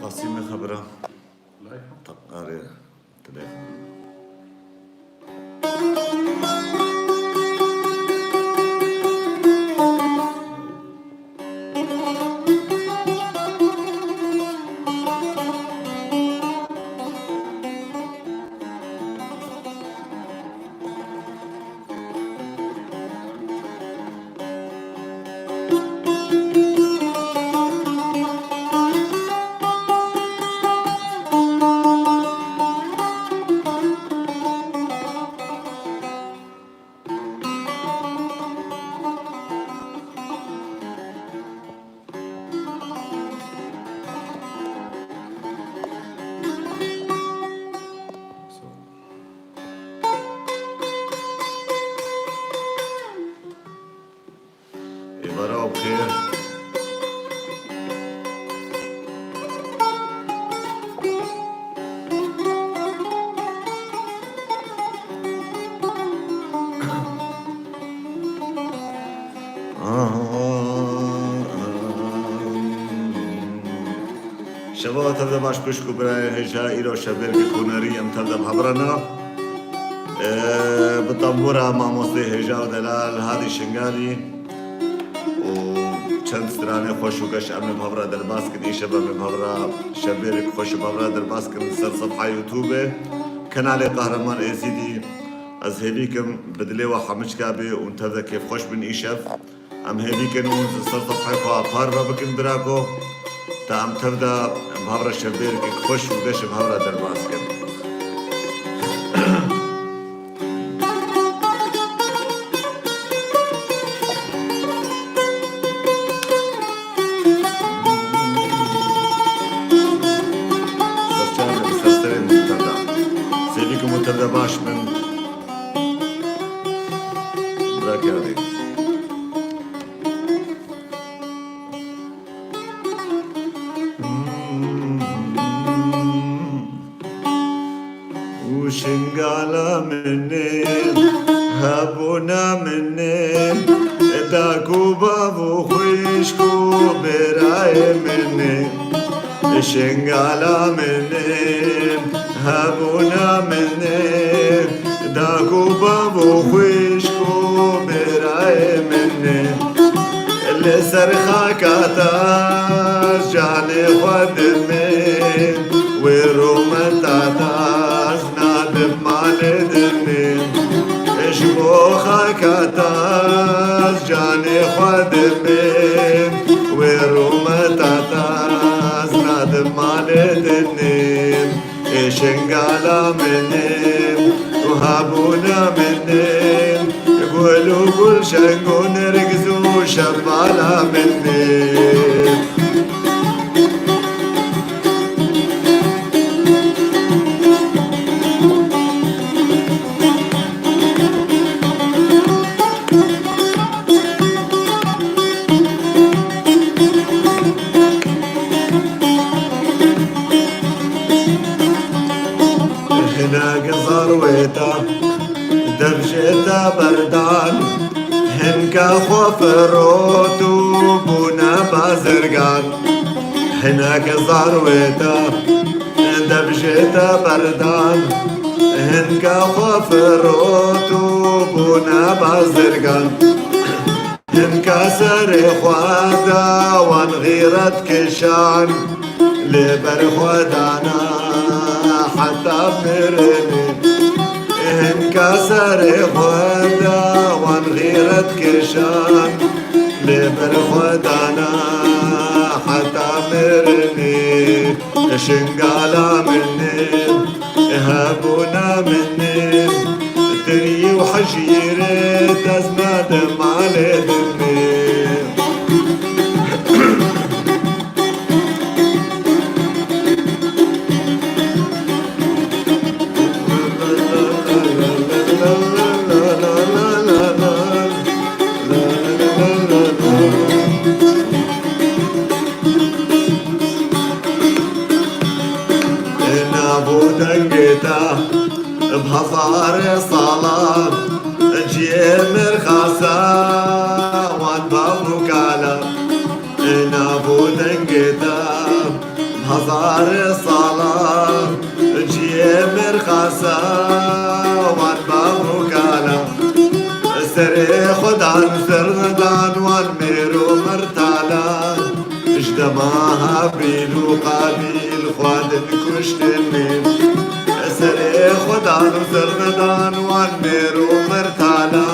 قاسم خبره طب قاري تليفون يبقى بخير. شباب تبدأ باش كشكو براي هجا إيرو شبير كونري أم تبدأ بحبرنا بالطنبورة مع مصدي هجا ودلال هادي شنغالي وچند سترانه خوش وكش أمن بحبرة درباسكن إي شباب بحبرة شبير خوش بحبرة درباسكن سر صفحة يوتيوب كنالي قهرمان إيزيدي از هيبيكم بدلي وحمش كابي وانتبدا كيف خوش بن إيشف أم هيبيكن سر صفحة فار بكن براكو تا ام تبدا بحبرة شبير كي خوش وكش بحبرة درباسكن تبدا باش من براك هذه وشنقالة منين هابونا منين داكو بابو خويشكو براي منين شنقالة منين هابونا منين داكو بابو خويشكو براي منين اللي سرخا كاتاز جاني خدمين ويرومن تاتاز نادم مالدنين اشبوخا كاتاز جاني خدمين ويرومن تاتاز نادم مالدنين شنقالة منين وهابونا منين قولوا كل شنقو نرقزو شبالة منين هناك ضرويتا دبجتا بردان هنكا خوفروت وبونا بازرقان هناك ضرويتا دبجتا بردان هنكا خوفروت وبونا بازرقان هنكا سرخوادا وان غيرت كشان لبرخودانا حتى فرني انكسر خدا وان غيرت كرشان لبر خدانا حتى مرني شنقالا مني هابونا مني تري وحجيرة تزناد على دمي بهزار صلاة جيمر خاصة وان بابو كالا نابو دنقتا بهزار بار صلاة جيمر خاصة وان بابو كالا سري خدان سردان وان ميرو مرتالا اجدماها بيلو قابيل خواد كشتني سري خدان سردان وان ميرو مرتالا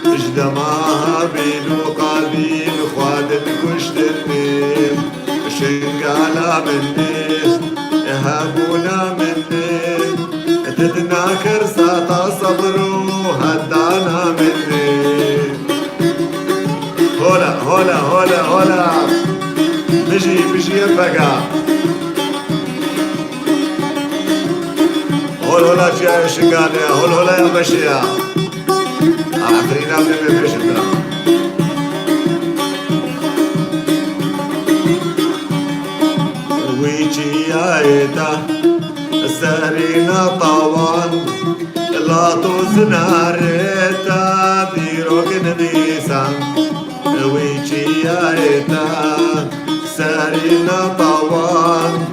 اجدماها بيلو قابيل خواد كشتني شنقالا مني هابونا مني تتناكر ساتا صبرو هدانا مني هولا هولا هولا هولا بيجي يبقى هول هولا جاي شنقالي هول هولا يا بشيا عفرينا من بيشتنا ويجي يا ايتا سارينا طوان لا توزنا ريتا ديروك نديسان ويجي يا ايتا سارينا طوان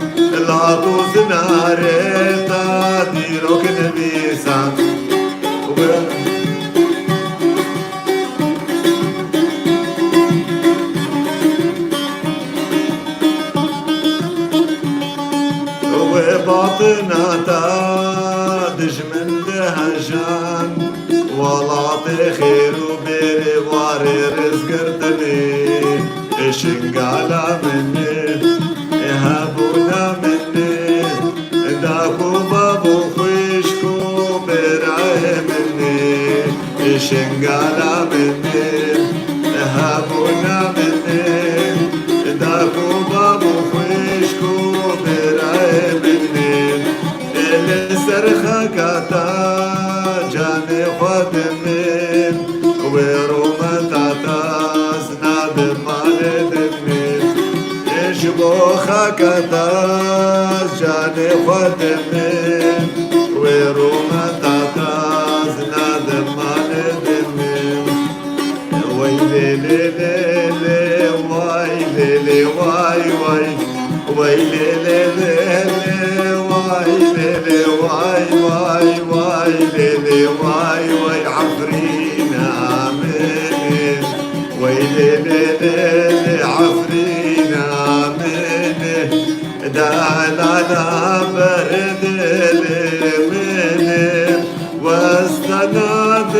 لا توزنا ريتا ديروك نديسان باطناتا دجمن دهجان والله خير وبيري واري رزقرتني شنقالا مني هابونا مني داكو بابو خوشكو براي مني شنقالا مني هابونا مني داكو بابو خوشكو براي مني السرخة كاتا جاني خدمين وروما تاتاز نادم مالي دمين شبوخة كاتا جاني خدمين وروما تاتاز نادم مالي دمين ويلي لي لي لي ويلي لي واي واي ويلي لي لي لي ويلي لي واي واي ويلي لي واي واي عفرينا مني ويلي لي لي عفرينا مني دانا برد لي مني واستناد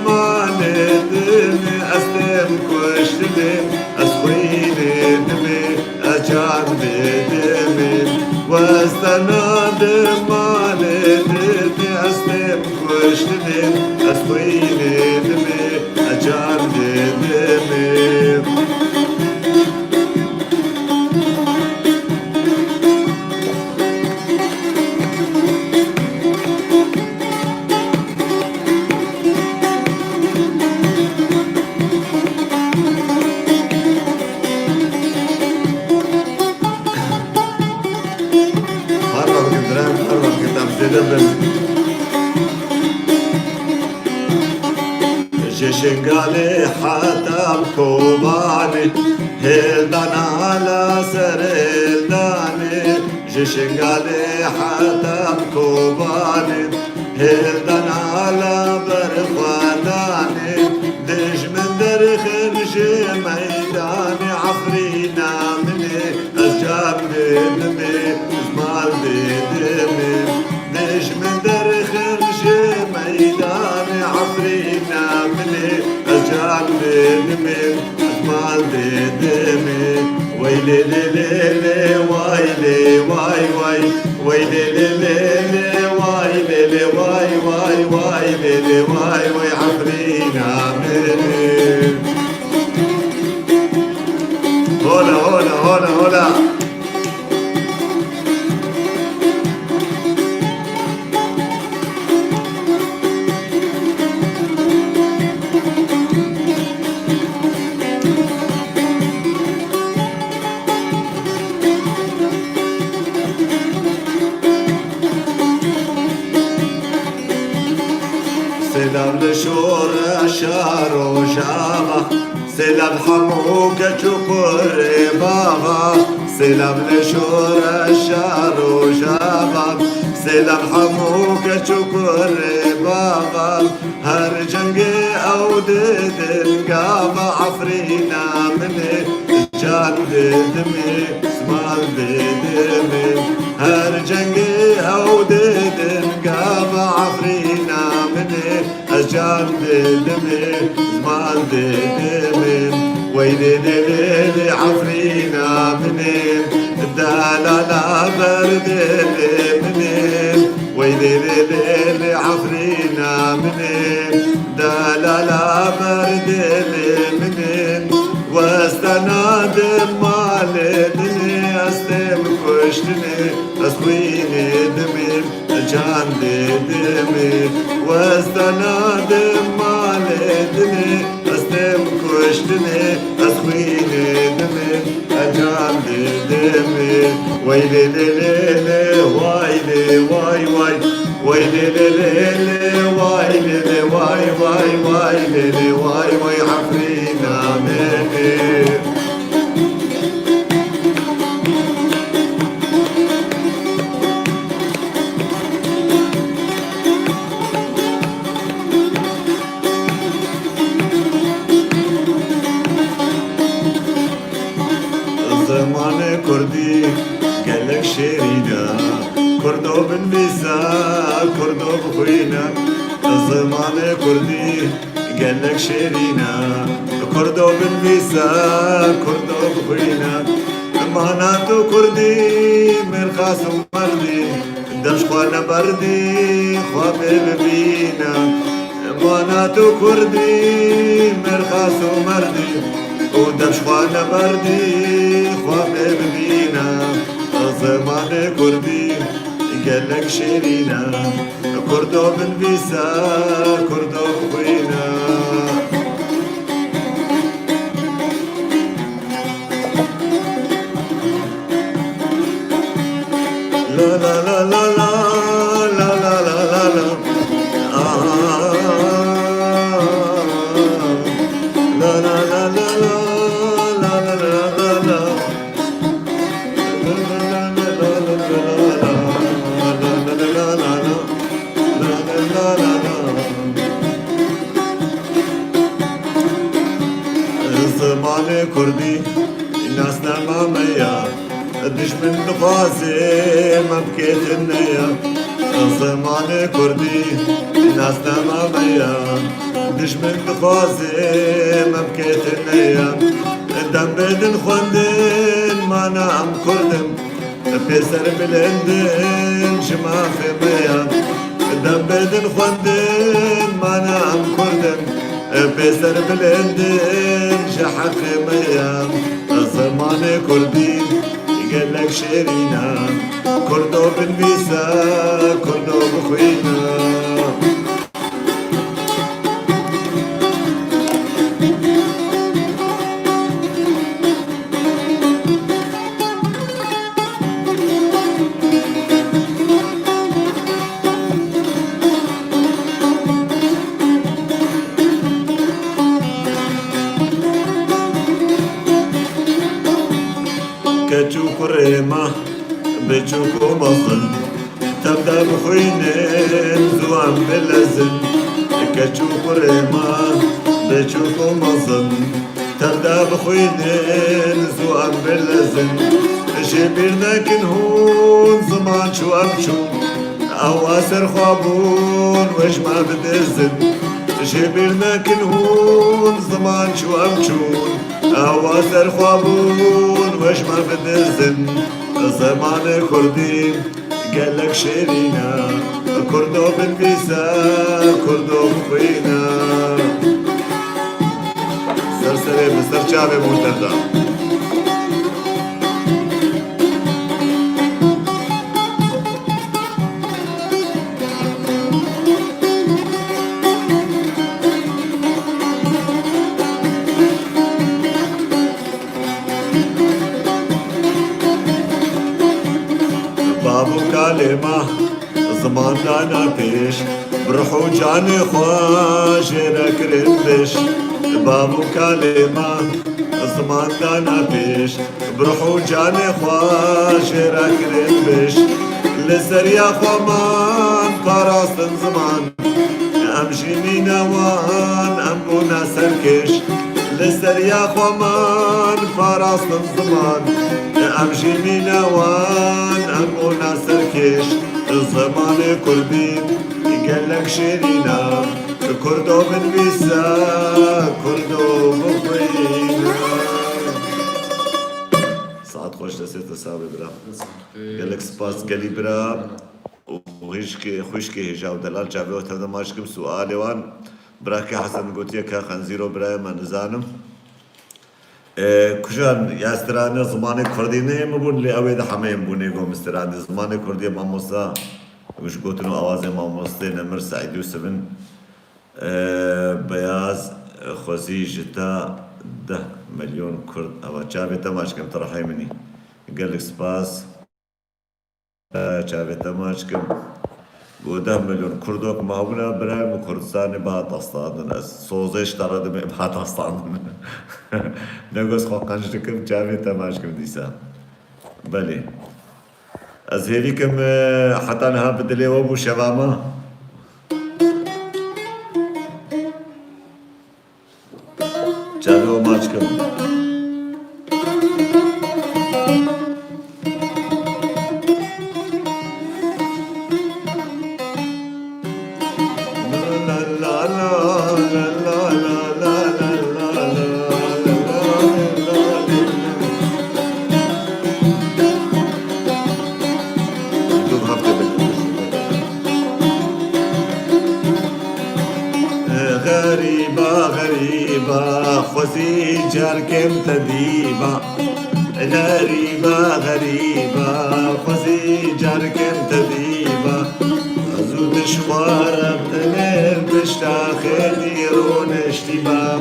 مالي دمي أسلم كشتني أسويني دمي أجان بدمي واستناد مالي دمي أسلم كشتني أسويني دمي أجان بدمي شنقالي حتى بكوباني هلدان على سر هلداني شنقالي حتى بكوباني هلدان على برخواناني دش من درخنش ميداني عفرينا مني أسجاب بدمي زمال بدمي دش من درخنش ميداني عفرينا مني أسجاب بدمي زمال بدمي ويلي لي لي لي ويلي واي واي ويلي لي لي لي ويلي لي واي واي ويلي لي واي واي عفرينا مني هولا هولا هولا هولا سلام لشور شارو شابه سلام حموك شكر بابا سلام لشور الشار وشباب سلام حموك شكر بابا هر جنگي او ددن قابا عفرينا مني جان ددمي اسمال ددمي هر جنگي او ددن قابا عفرينا مني جان ددمي اسمال ددمي ويلي ليلي عفرينا مني الدلالة برد مني ويلي ليلي عفرينا مني دلالة برد مني واستناد مالي دني استم كشتني اسويني دمي جان دمي واستناد مالي دني استم كشتني اسويني دمي جان دمي ويلي ليلي وايلي واي واي ويلي ليلي وايلي واي واي وايلي واي واي عفرينا مني زمان كردي قالك شيرينا كردو بالنسا كردو بخوينا زمان كردي قالك شيرينا كردو بالنسا كردو بخوينا ماناتو كردي مرخاص ومردي دمش خوانا بردي خوابي ببينا ماناتو كردي مرخاص ومردي ودمش خوانا بردي خوابي ببينا زمان كردي قالك شيرينا كردو بالنسا كردو بخوينا لا لا لا لا لا لا لا لا لا لا لا لا لا زمان كردي الناس نمامية دشمن دخوازي مبكيت النية زمان كردي الناس نمامية دشمن دخوازي مبكيت النية دم بدن خوندن ما نام كردم بيسر بلندن جما في مية دم بدن خوندن ما نام كردم بيسر بلندن جحق مية زمان كردي قالك شيرينا كردو بالنسا كردو بخوينا كتشو كريمة بتشوكو مصن تبدا بخوينين زوام باللزن كتشو كريمة بتشوكو مصن تبدا بخوينين زوام باللزن شبيرنا كنهون زمان شو أمشو أواسر خوابون وش ما بدزن شبيرنا كنهون زمان شو أمشون أواسر خوابون وش ما بدزن زمان كردي قالك شيرينا كردو بالنسا كردو بخوينا سرسري بسر شعبي مهتدا بابو كلمة زمان دانا بيش بروحو جاني خواش ركربش بابو كلمة زمان دانا بيش بروحو جاني خواش راكرين بيش لسريا خوامان قراصن زمان امشي مينوان امبونا سركش لسريا خوامان فراصن زمان امشي مينوان امبونا سركش الزمان كردين قالك شيرينا كردو من بيسا كردو بخوينا ساعات خوش لسيت تساوي برا قالك سباس قالي برا وهيشكي خوشكي هجاو دلال جابي وتبدا ماشكم سؤالي وان براكي حسن قوتيه كا خنزيرو براي ما نزانم كجان يا استراني زماني كرديني مبون لي اويد حميم بوني قوم استراني زماني كردي ماموسا وش قوتنو اوازي ماموستي نمر سعيد يوسفن بياز خوزي جتا 10 مليون كرد او جابي تماشكم ترحي مني قالك سباس جابي تماشكم و 10 مليون كردوك مهونا برايم كردستاني بعد أستاذن سوزش ترى دم بعد أستاذن نقص خاقنجتكم جابي تماشكم ديسا بلي أزهريكم حتى أنا بدلي وابو شبامة جابي وماشكم خوزي جاركم تديبا غريبة خوزي جاركم تديبا أزود شوارم تنر بشتاخي رون اشتبا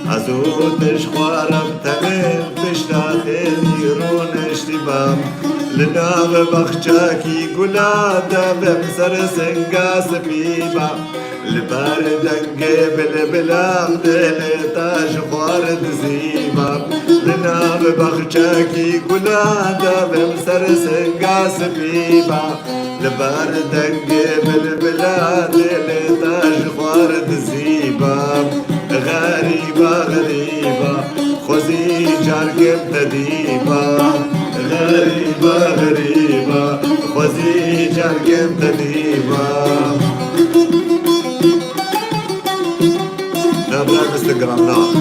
أزود شوارم تنر بشتاخي رون اشتبا لنا ببخشاكي قلادا بمسر سنقاس بيبا لباردن قبل بلام دلتاش خوارد زيبا لنا ببخشاكي قلادا بمسر سنقاس بيبا لباردن قبل بلام دلتاش خوارد زيبا غريبة خوزي جاركم تديبا غريبة خوزي جاركم تديبا نبلا انستغرام نعم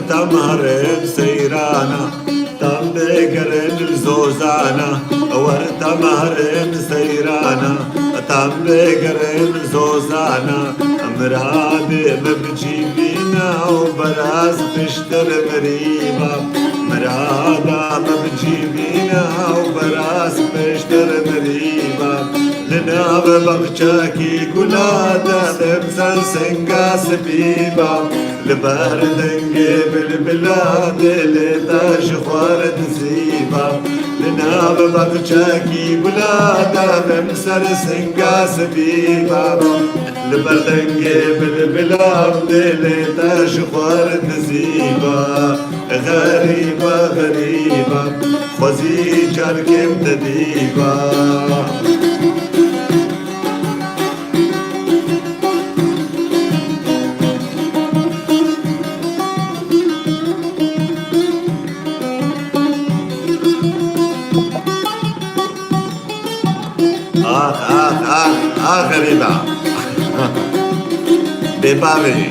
تمهرم سيرانا تم بقرن الزوزانا ورتمهرم سيرانا تم بقرن الزوزانا مراد بجيبينا وبراس تشتر مريبا مراد بجيبينا وبراس تشتر مريبا لنا ببغشاكي قلادا بمسان سنقاس بيبا لباردن قبل بلاد لتاش خوارد زيبا لنا ببغشاكي قلادا بمسان سنقاس بيبا لباردن قبل بلاد لتاش خوارد زيبا غريبة خوزي جاركم تديبا غريبة ببابي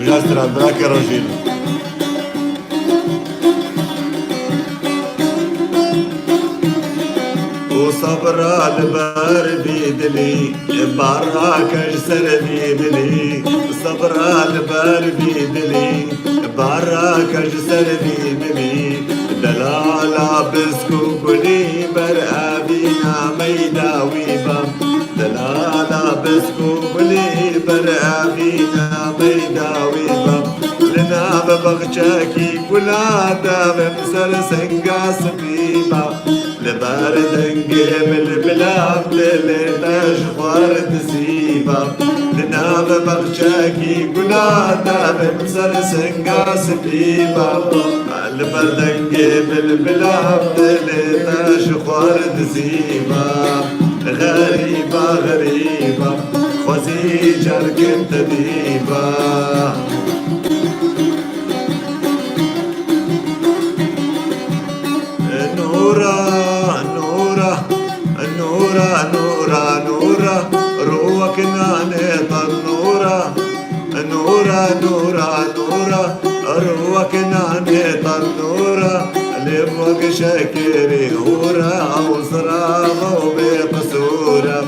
جاستر براك يا رجل وصبر البر بيدلي براك اجسر بيدلي صبر البر بيدلي براك اجسر بيدلي دلالة بسكوكلي برقابينا ميداوي بام دلالة بسكوكلي برقابينا ميداوي بام لنا ببغشاكي كلا دام مسر سنقاس بيبا لبارد نجيب البلاد للتاج خارد سيبا لنا ببغشاكي كلا دام مسر سنقاس بيبا لبارد نجيب البلاد للتاج خارد سيبا غريبة غريبة خوزي جرك انت ديبا نورا نورا نورا نورا نورا روك نانيطا نورا نورا نورا نورا روك نانيطا نورا لبوك شكري هورا او صراغو بقصورا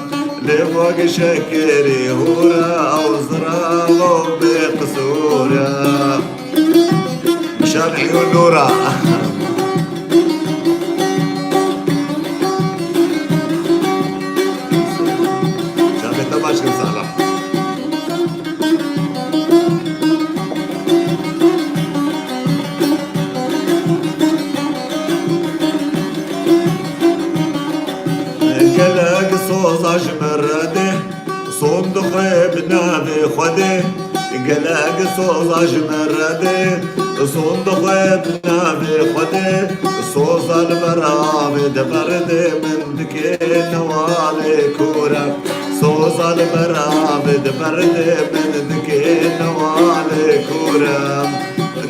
لبوك شكري هورا او صراغو بقصورا مشان عيون نورا قلق صوص مرده صندوق بنابي خده قلق صوص مرده صندوق بنابي خده صوص البرامد برده من دكي نوالي كورا صوص البرامد برده من دكي نوالي كورا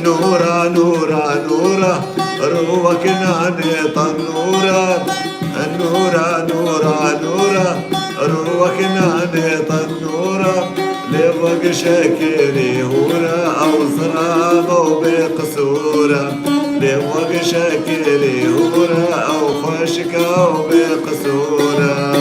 نورا نورا نورا روك ناني طنورا النورا نورا نورا روك ناني طنورا لبوك شكري هورا او صرابة بقصورا لبوك شكري هورا او خشكة بقصورا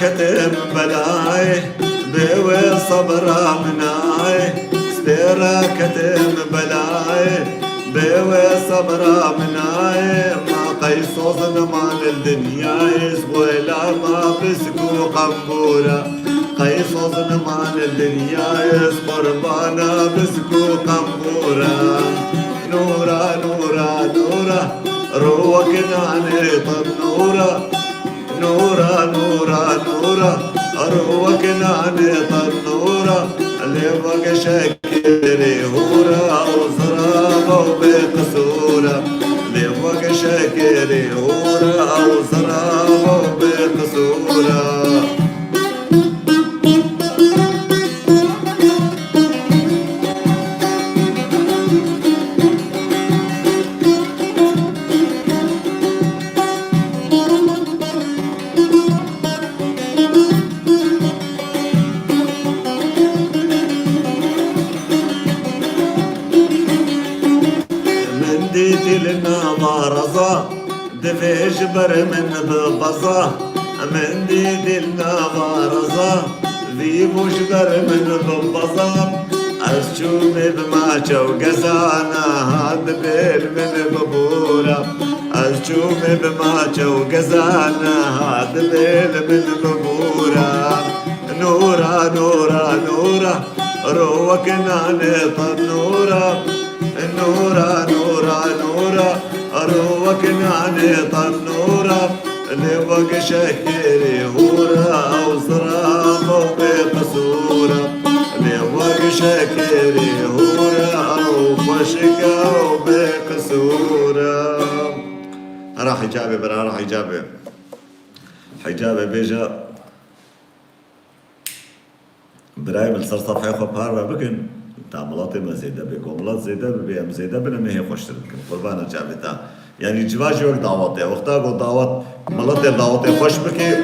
كتم بلاي بوي صبرا مناي ستيرا كتم بلاي بوي صبرا مناي ما قيصوص نمان الدنيا يسويلا ما بسكو قنبورا قيصوص نمان الدنيا يسقربانا بسكو قنبورا نورا نورا نورا روك ناني طنورا نورا نورا نورا أروك ناني طنورا لبوك شكري هورا وزرابة بقصورا لبوك شكري هورا وزرابة بقصورا دفي جبر من ببصة من ديد النبارزة ذي مجبر من ببصة أشوم بماچا وقزانا هاد بيل من ببورة أشوم بماچا وقزانا هاد بيل من ببورة نورا نورا نورا روك ناني طنورا نورا نورا نورا روك ناني طنورا لبوك شكري هورا او صرامة بقصورة لبوك شكري هورا او خشكة بقصورة راح حجابي برا راح حجابي بيجا برايم الصرصف حيخو بهارا بكن تعملاتي ما زيدا بكملات زيدا ببيم زيدا بنمي هي خوش تركن قربانا جابتا يعني جواجي وقت دعواتي وقتا قو دعوات ملاتي دعواتي خوش بكي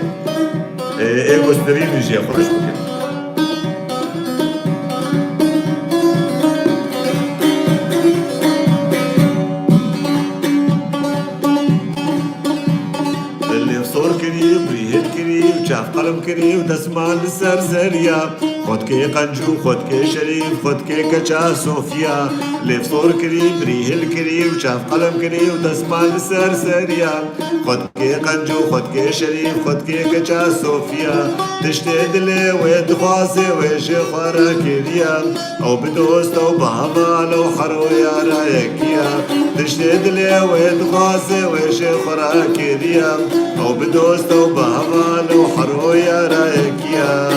ايه قسترين يجي خوش بكي اللي صور كري بريهد كري وشاف قلم كري وتسمع للسرسرية خد كي قنجو خد كي شريف خد كي كچا صوفيا اللي صور كري بريهد كري وشاف قلم كري وتسمع للسرسرية خد كي قنجو خد كي شريف خد كي كچا صوفيا تشتد لي ويدخواسي ويشي خورا كريا او بدوست او بهما لو حرو يا رايكيا تشتد لي ويدخواسي ويشي خورا كريا او بدوست او بهما لو حرو يا رايكيا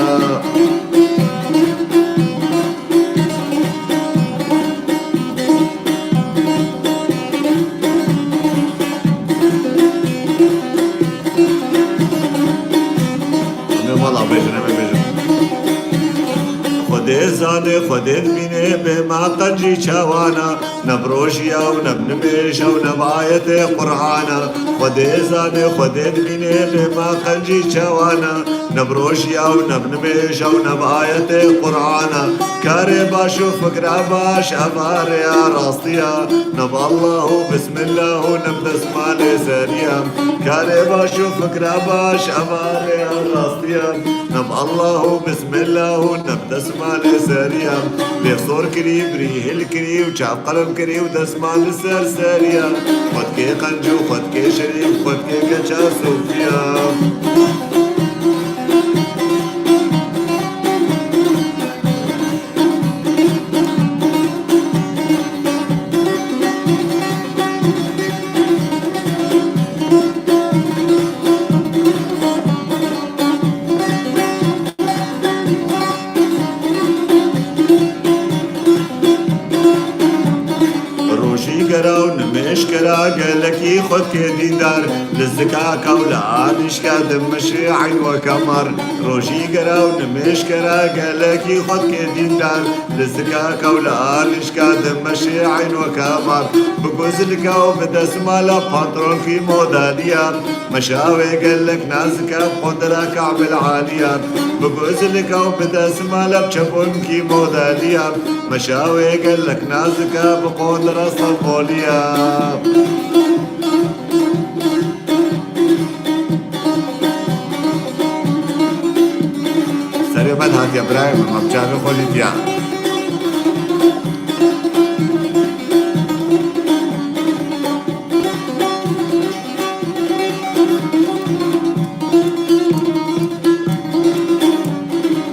زاني خدت بيني بما قنجي شوانا نبروشيا ونبنميشا ونبعاية قرعانا خدت زاني خدت بيني بما قنجي شوانا نبروشيا ونبنميشا ونبعاية قرعانا كاري باشو فكرة باش أمار يا راستيا نب الله بسم الله ونبدا اسمالي سريا كاري باشو فكرة باش أمار يا راستيا نب الله بسم الله ونبدا اسمالي سريا ليخصور كري بريه الكري وشعب قلم كري ودسمع للسرسريا خد كي قنجو خد كي شريف خد كي كچا صوفيا مشكلة قالك خد كدي دار للزكاة كولا نشكا دمشي عين وكمر روشي قراون مشكلة قالك خد كدي دار للزكاة كولا نشكا دمشي عين وكمر بقوزلك وبدا سمالا بانترون في موداليا مشاوي قالك نازكا بقدرة كعب العالية بقوزلك وبدا سمالا بشبون كي موداليا مشاوي قالك نازكا بقدرة صفوليا سري مدهات يا ابراهيم ما بجاني خولي ديان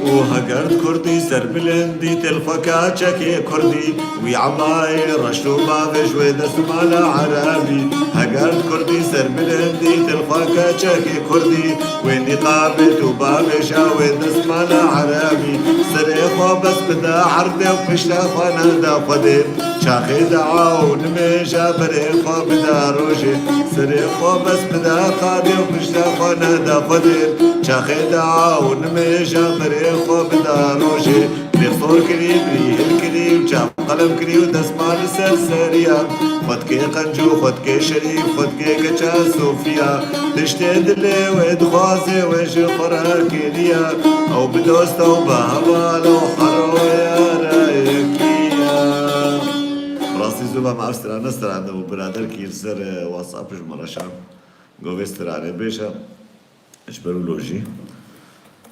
وهجرت كردي سربلندي تلفكا شكي كردي ويعباي رشلو بافش ودسمالا عربي هجرت كردي سربلندي تلفكا شكي كردي ويني قابلت وبافش ودسمالا عربي سريخو بس بدا عرضي وفشلا خانا دا قديم شاخي دعاو نميشا بريخو بدا روشي سريخو بس بدا قادي وفشلا خانا دا قديم شاخي دعاو نميشا بريخو بدا روشي ليخصور كري بريه الكري وشاف قلم كري ودسمال سرسريا خد كي قنجو خد كي شريف خد كي كچا صوفيا تشتد لي ويدخوازي ويشي خورا كيليا او بدوست او بهوا لو حرو يا رايكيا راسي زوبا مع استرانه استرانه وبرادر كيرسر واتساب جمرشا قوي استرانه بيشا اشبرو لوجي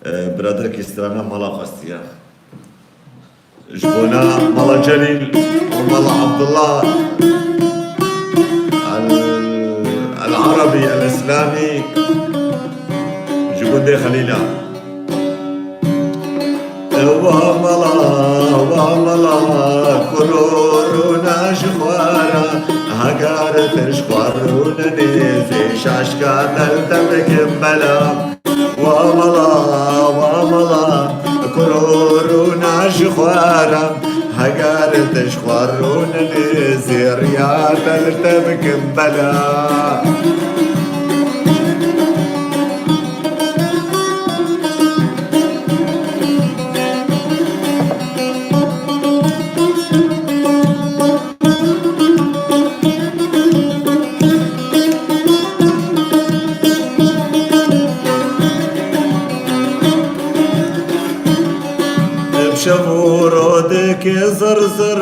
برادر كيسترانا مالا قستيا جبونا مالا جليل ومالا عبد الله العربي الاسلامي جبون دي خليلا ومالا كرورونا شخوارا هقار تشخوارون نيزي شاشكا تلتمك بلا ومالا كرورونا شخوارا هقار تشخوارون نيزي ريا تلتمك بلا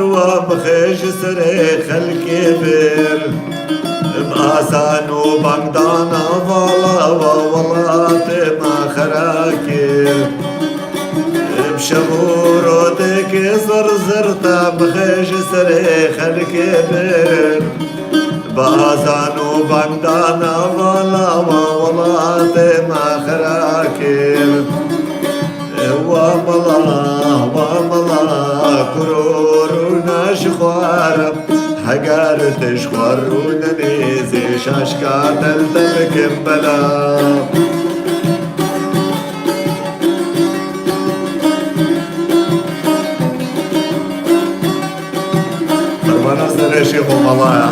ومخيش سريخ الكبير بآسان وبغدانا ظلا وولات ما خراكير بشبورتك زرزرتا بخيش سريخ الكبير بآسان وبغدانا ظلا وولات ما خراكير وملا كرورنا شخوار هقار تشخورونا نيزي شاشكات التبك بلا فرمانا سنة شيخ وملايا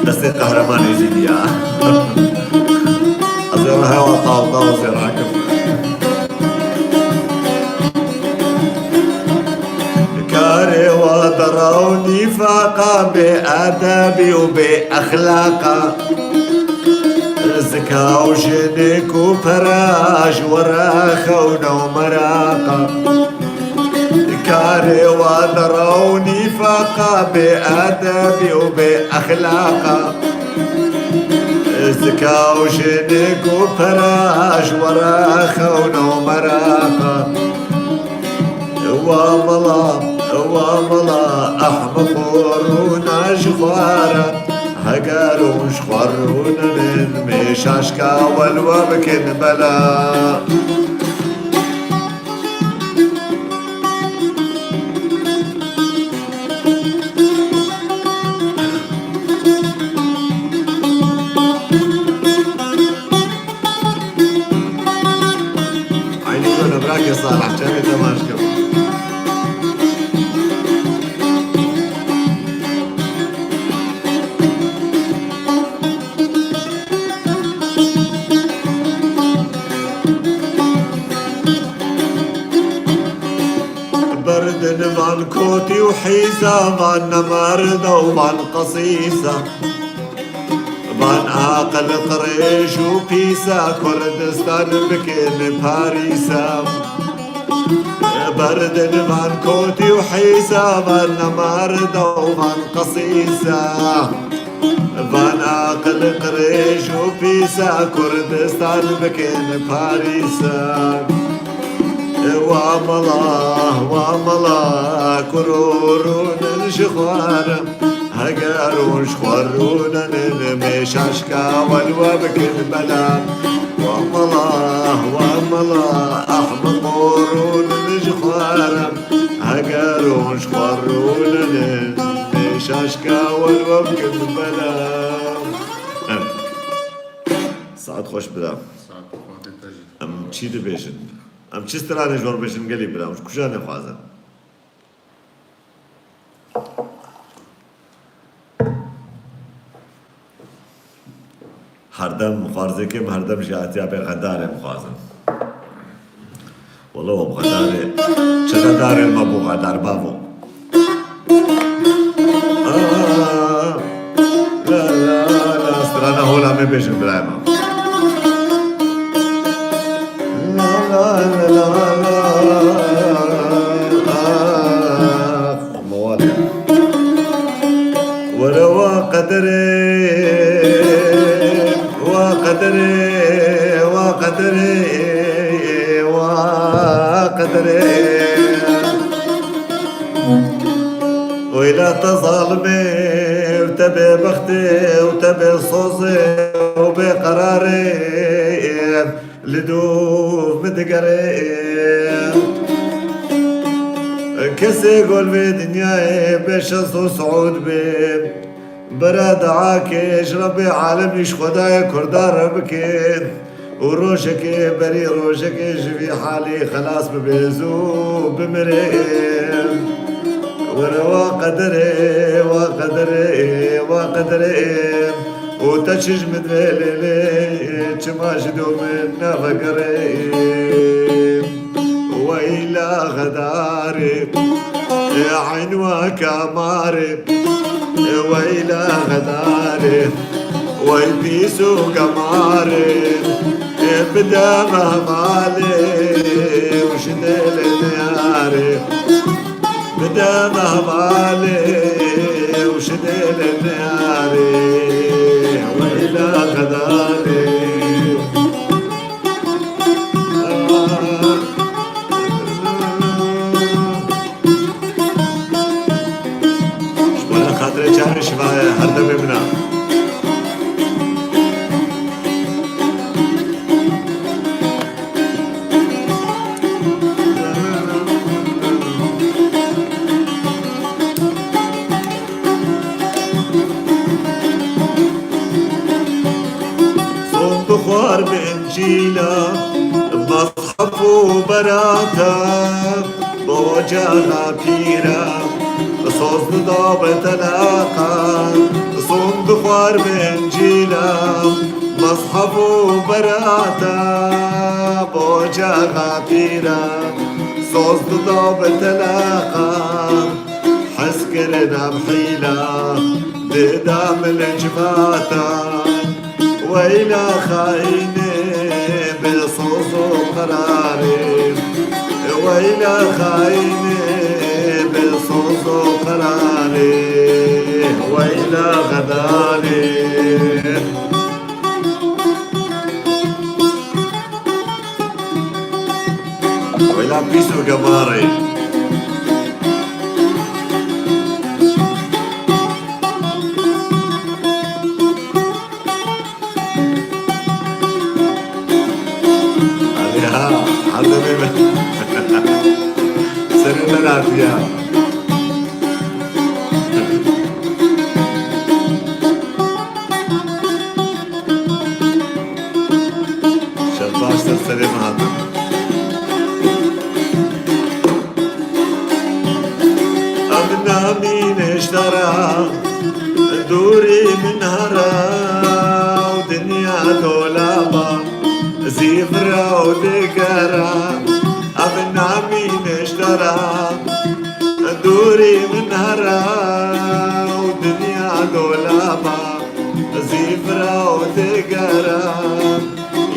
دستي قهرمان يزيديا أزيرها وطاوطا وزيرها كفر كاري ودروني فاقا بآدابي وبأخلاقا زكا وجنك وفراج وراخونا ومراقا كاري ودروني فاقا بآدابي وبأخلاقا زكا وجنك وفراج وراخونا ومراقا وملا أحمقورونا جخوارا هقارون شخورونا من ميشاشكا والوبكن بلا عيني كنا براكي صالح جاني تماشكم فان كوتي وحيزة فان نمردة وفان قصيصة فان عاقل قريش وبيسا كردستان بكين باريسا برد فان كوتي وحيزة فان نمردة وفان قصيصة فان عاقل قريش وبيسا كردستان بكين باريسا واملا كرورون الشخوار هقارون شخورون المشاشكا والوبك البلا واملا احمقورون الشخوار هقارون شخورون المشاشكا والوبك البلا ساعت خوش بدا ام چی دبیشن ام چی سترانه جور بشن گلی بلا مش کجا نخوازن هردم مخارزه کم هردم جاتیا به غداره مخوازن والله ابو غداره چه غداره ما ابو غدار بابو لا لا لا سترانه هولا می بشن بلا ما لا لا موالي ولو قدري وقدري وقدري وقدري وإلى تظالمي وتبي بختي وتبي صوصي وبقراري لدوف متقريب كسي قول في دنياي باش صعود بي براد عاكش ربي عالم يش خداي كردار بكين وروشك بري روشك في حالي خلاص ببيزو بمريب وروا قدري وقدري وقدري وتشج مدللي تماجدو من فقري وإلى غداري عين وكماري وإلى غداري ويبيسو قماري بدا مهمالي وشدل نياري بدا مهبالي وشديل الناري وإلى غداري شبونا خاطري شعري شفاية هردم ابنا بخار بإنجيلا بمصحف وبراتا بوجهها بيرا صوت ضاب تلاقى صوت بخار بإنجيلا مصحف وبراتا بوجهها بيرا صوت ضاب تلاقى حسكرنا بحيلة دام الجفاتا ويلا خايني بصوص قراري ويلا خايني بصوص قراري ويلا غداري ويلا بيسو قماري سنة العافية شباش تسلم هذا أبنا مين اشترى دوري من هرا ودنيا دولابا زيفرا ودقرا أبنا مين اشترى دوري من هرا ودنيا دولابا زيفرا ودقرا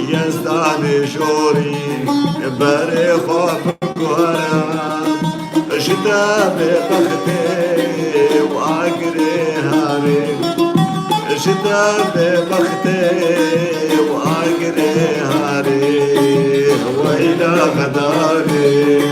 يزداد شوري بريخو بقورا شتا ببختي وأقري هاري شتا ببختي وأقري هاري وإلى غداري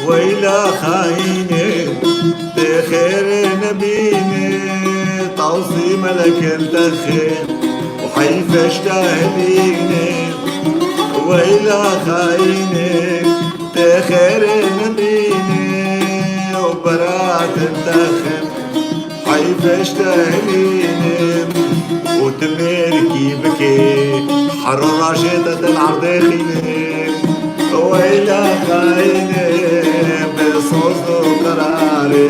ويلا خايني بخير نبيني توصي ملك الدخيل وحيف اشتهليني ويلا خايني بخير نبيني وبرات الدخل حيف اشتهليني وتميركي بكي حر راشدة العردخيني ويلا خايني بصوص وقراري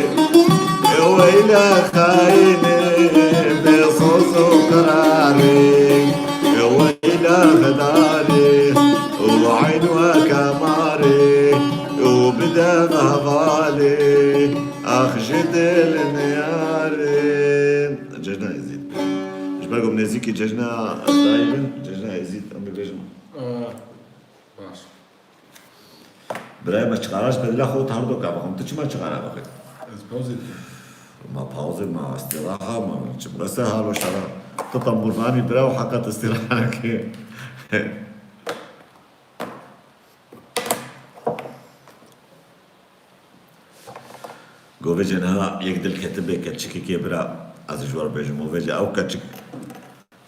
ويلا خايني بصوص وقراري ويلا غداري وعين وكماري وبدا غبالي أخجد النياري ججنا يزيد مش بالكم نزيكي ججنا دايما ججنا يزيد أمي بيجنا ماشي برای ما چقدرش بدل خود هر دو که بخوام تو چی ما چقدر بخواد؟ از پوزید ما پاوزه ما استراحة ما چه بس حال و شرا تو تنبورانی برای و حقت استراحة که گوه جنها یک دل کتبه کچکی که برا از جوار بیجم و وجه او کچک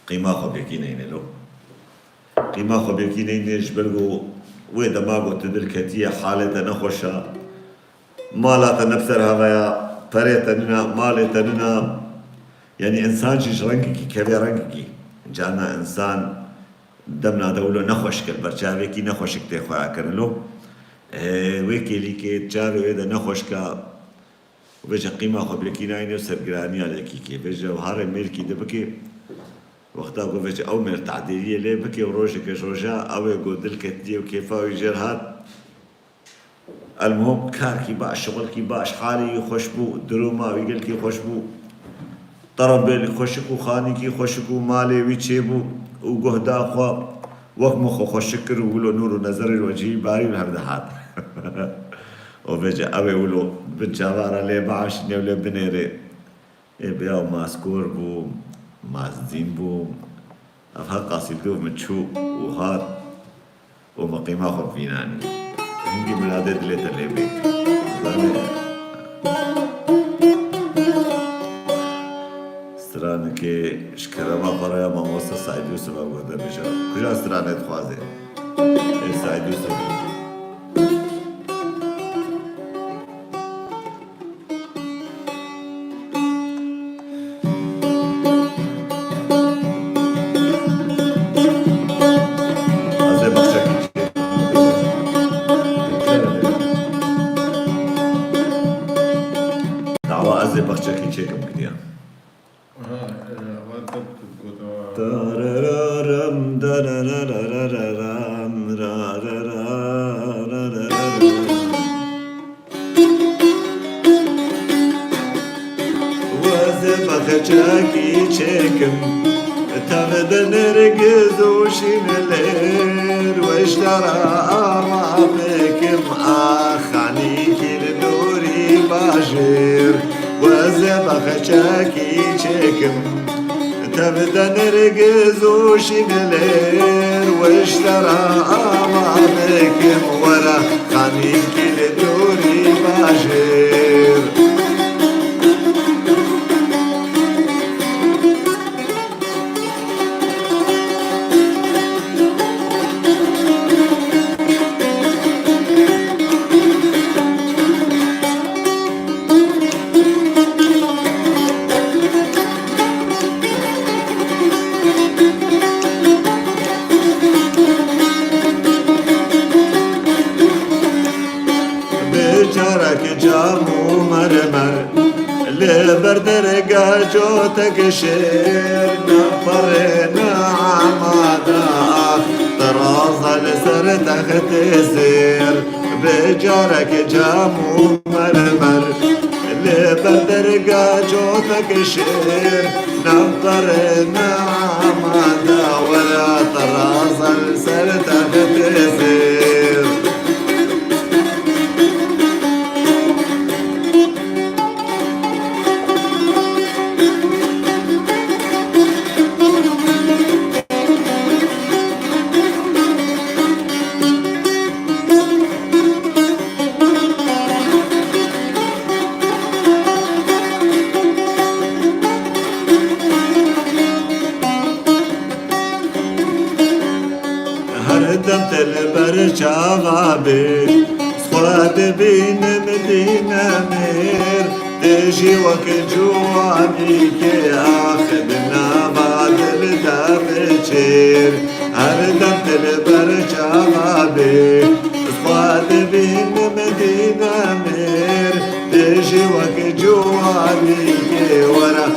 قیمه خوب یکی نینه لو قیمه خوب یکی نینه جبلگو وی دماغو تدل کتیه حالتا نخوشا مالاتا نفسر هوایا پریتا ننا مالتا ننا يعني إنسان شيش رنككي كبير رنككي جانا إنسان دمنا دولو نخوش كل برچاوي كي نخوش كتي خواه كرلو ويكي ليكي تشاوي ويدا نخوش كا وبيجا قيمة خو بلكينايني وسرقراني عليكي كي بيجا وهاري ميلكي دبكي وقتا قو بيجا أو مير تعديلية لي بكي وروجك جوجا أو يقو دلك دي وكيفا ويجير هات المهم كاركي باش شغلكي باش حالي خوشبو دروما ويقلكي خوشبو طربي خوشكو خانيكي خوشكو مالي ويتشيبو وقهدا خوا وقمخو خوشكر ولو نور نظر الوجهي باري والهردهات وبيجا أبي ولو بالجوارة لي باش نيولي بنيري بياو ماسكور بو مازدين بو أفها قاصدوه متشو وهات ومقيمة خو فيناني هنجي ملادة دليتا لي بيت استرانه که شکرما برای ما موسى سعید یوسف آورده بشه کجا استرانه خوازه ای سعید یوسف از بخشه دعوة از بخشه کی چه کم کدیم تارارارم درارارارم رارارارارم وز بخچاکی چکم تغد نرگز و شنلر واشترى آما بكم آخانی کل نوری باشر وز بخچاکی چکم تبدا نرقز وشنلير واشترى أمامكم ولا خانيك لدوري باشر جامو مرمر لبردر قاجو تقشير نفرنا عمادا طراز لسر تخت زير بجارك جامو مرمر لبردر قاجو تقشير نفرنا عمادا ولا طراز لسر تخت زير هردمت البرشاغابي صخوات بين مدينة مير تجي وك جواني كي آخدنا بعد الدابشير هردمت البرشاغابي صخوات بين مدينة مير تجي وك جواني كي ورا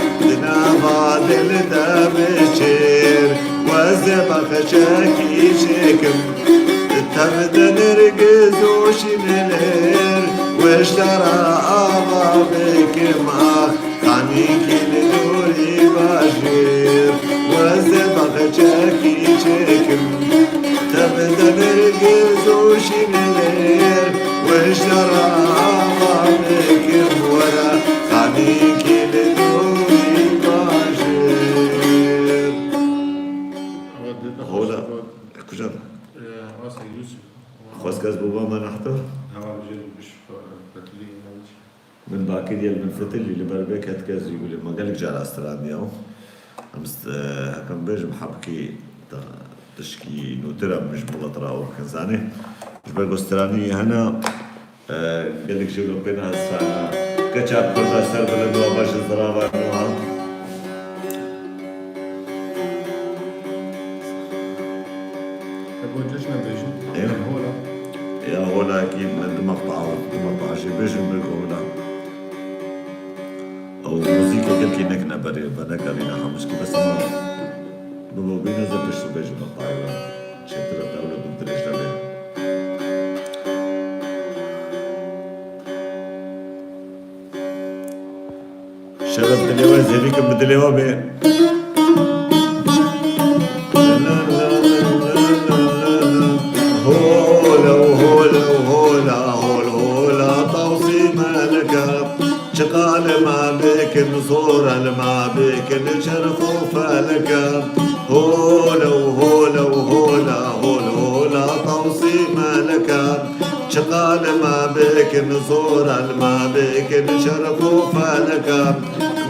بعد الدابشير وزبخ شاكي شكم تبدا نرقز وشنلر واشترى آبا بكم خانيك لدوري باشير وزبخ شاكي شكم تبدا نرقز وشنلر واشترى آبا بكم ورا خانيك لدوري باشير هولا كجان خواست بابا ما نحضر من باكر يل من فتل اللي بربيك هتكاز يقول ما قالك جار استراد ياو امس هكم بيج محبكي تشكي نوترا مش بلطرا او كنزاني جبل استراني هنا قالك شغل بينها الساعه كتشاب كل سر بلد وباش الزرابه نوها تبغى جيش ما بيجي إيه؟ هولا يا هولا أكيد من مقطع شي بيجن بالهولا أو موسيقى كل نكنا بري بنكا بينا حمشكي بس ما بينا زبش بيجن مقطع شترة دولة بنتريش لبين شباب دليوة زيريكم بدليوة بين هولا وهولا وهولا هول هولا طوسي مالك شقال ما بك نصور ما بك نشرخ فالك هولا وهولا وهولا هول هولا طوسي مالك شقال ما بك نصور ما بك نشرخ فالك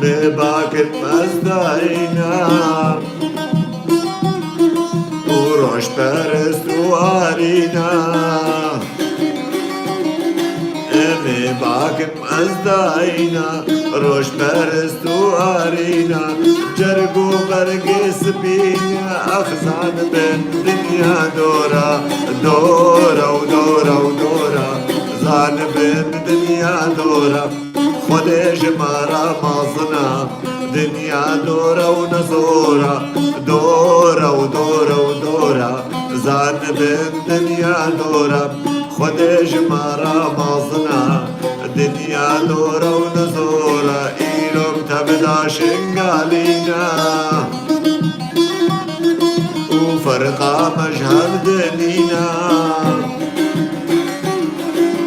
مباك المزداينا وروش برست وارينا امي باكم ازداينا روش برست وارينا جرقو برقس بينا اخزان بين دنيا دورا دورا ودورا ودورا زان بين دنيا دورا خودش مارا مازنا دنيا دورا ونزورا دورا ودورا ودورا زان بين دنيا دورا خودش مارا مازنا دنيا دورا ونزورا إيلوم تبدا شنقالينا وفرقا مجهل دنينا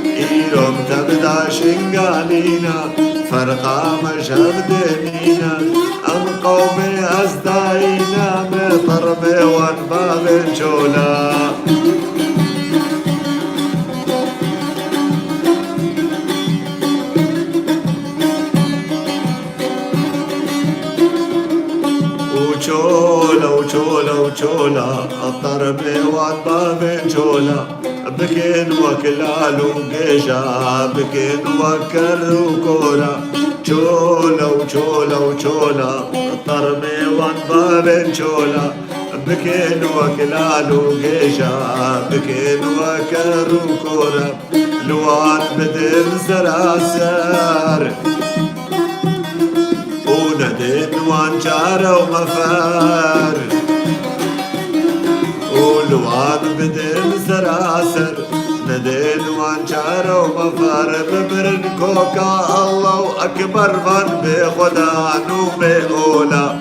إيلوم تبدا شنقالينا فرقا مجهل دنينا أم قومي أزداينا مطربي وانباب شولا وشولا وشولا وشولا الطربي وانباب شولا بكين وكلال وقيشا بكين وكر وكورا شولا وشولا وشولا الطربي وانباب شولا بكين وكلال وقيشا بكين وكر وكورا لوان بدل سراسر وندين وانجارة ومفار ولوان بدين سراسر ندين وانجارة ومفار ببرن كوكا الله أكبر من بخدان وبأولا